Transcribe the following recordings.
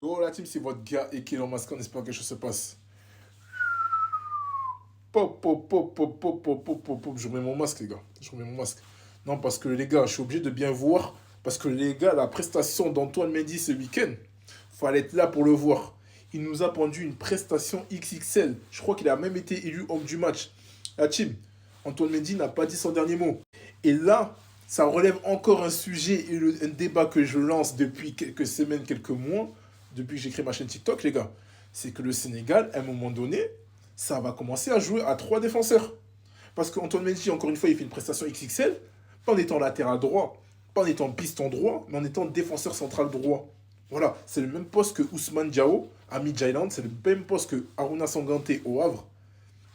Oh la team, c'est votre gars et Elon Musk, on espère que quelque chose se passe. Pop, pop, pop, pop, pop, pop, pop, pop, pop. Je remets mon masque, les gars. Je remets mon masque. Non, parce que les gars, je suis obligé de bien voir. Parce que les gars, la prestation d'Antoine Mendy ce week-end, fallait être là pour le voir. Il nous a pendu une prestation XXL. Je crois qu'il a même été élu homme du match. La team, Antoine Mendy n'a pas dit son dernier mot. Et là, ça relève encore un sujet et un débat que je lance depuis quelques semaines, quelques mois, depuis que j'ai créé ma chaîne TikTok, les gars. C'est que le Sénégal, à un moment donné, ça va commencer à jouer à trois défenseurs. Parce qu'Antoine Mendy, encore une fois, il fait une prestation XXL, pas en étant latéral droit, pas en étant piston droit, mais en étant défenseur central droit. Voilà, c'est le même poste que Ousmane Diao à Midtjylland, c'est le même poste que Aruna Sanganté au Havre.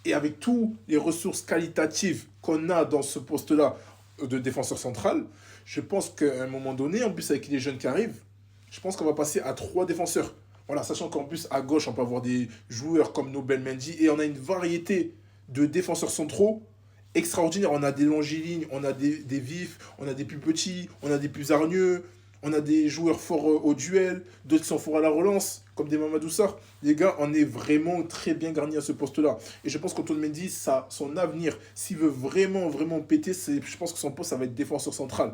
Et avec toutes les ressources qualitatives qu'on a dans ce poste-là de défenseur central, je pense qu'à un moment donné, en plus avec les jeunes qui arrivent, je pense qu'on va passer à trois défenseurs. Voilà, sachant qu'en plus à gauche, on peut avoir des joueurs comme Nobel Mendy et on a une variété de défenseurs centraux extraordinaire. On a des longillignes, on a des vifs, on a des plus petits, on a des plus hargneux, on a des joueurs forts au duel, d'autres qui sont forts à la relance, comme des Mamadou Sarr. Les gars, on est vraiment très bien garni à ce poste-là. Et je pense qu'Antoine Mendy, ça, son avenir, s'il veut vraiment, vraiment péter, je pense que son poste, ça va être défenseur central.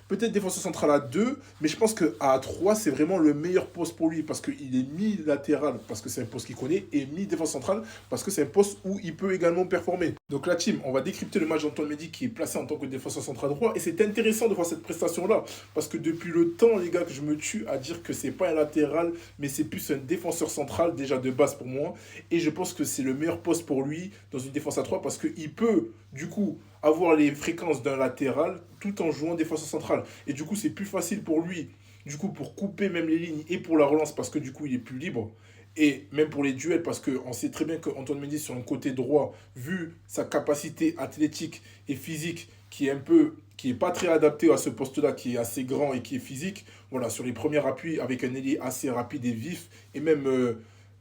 Peut-être défenseur central à 2, mais je pense qu'à 3, c'est vraiment le meilleur poste pour lui parce qu'il est mi-latéral, parce que c'est un poste qu'il connaît, et mi-défense centrale, parce que c'est un poste où il peut également performer. Donc la team, on va décrypter le match d'Antoine Mendy qui est placé en tant que défenseur central droit, et c'est intéressant de voir cette prestation-là, parce que depuis le temps, les gars, que je me tue à dire que c'est pas un latéral, mais c'est plus un défenseur central, déjà de base pour moi, et je pense que c'est le meilleur poste pour lui dans une défense à 3, parce qu'il peut, du coup, avoir les fréquences d'un latéral tout en jouant défenseur central. Et du coup, c'est plus facile pour lui, du coup, pour couper même les lignes et pour la relance parce que du coup, il est plus libre. Et même pour les duels, parce qu'on sait très bien qu'Antoine Mendy, sur un côté droit, vu sa capacité athlétique et physique, qui est pas très adapté à ce poste-là, qui est assez grand et qui est physique, voilà, sur les premiers appuis, avec un ailier assez rapide et vif, et même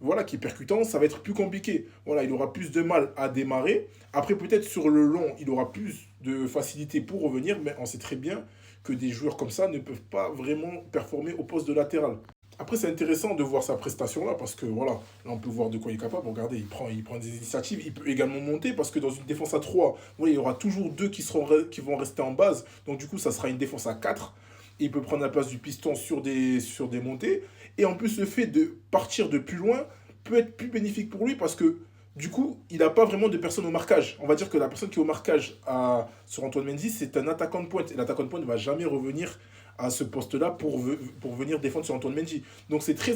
voilà, qui est percutant, ça va être plus compliqué. Voilà, il aura plus de mal à démarrer. Après, peut-être sur le long, il aura plus de facilité pour revenir, mais on sait très bien que des joueurs comme ça ne peuvent pas vraiment performer au poste de latéral. Après, c'est intéressant de voir sa prestation là, parce que voilà, là on peut voir de quoi il est capable. Regardez, il prend des initiatives, il peut également monter, parce que dans une défense à 3, voilà, il y aura toujours deux qui vont rester en base. Donc du coup, ça sera une défense à 4. Et il peut prendre la place du piston sur des montées. Et en plus, le fait de partir de plus loin peut être plus bénéfique pour lui, parce que du coup, il n'a pas vraiment de personne au marquage. On va dire que la personne qui est au marquage sur Antoine Mendy, c'est un attaquant de pointe. Et l'attaquant de pointe ne va jamais revenir à ce poste-là pour venir défendre sur Antoine Mendy. Donc c'est très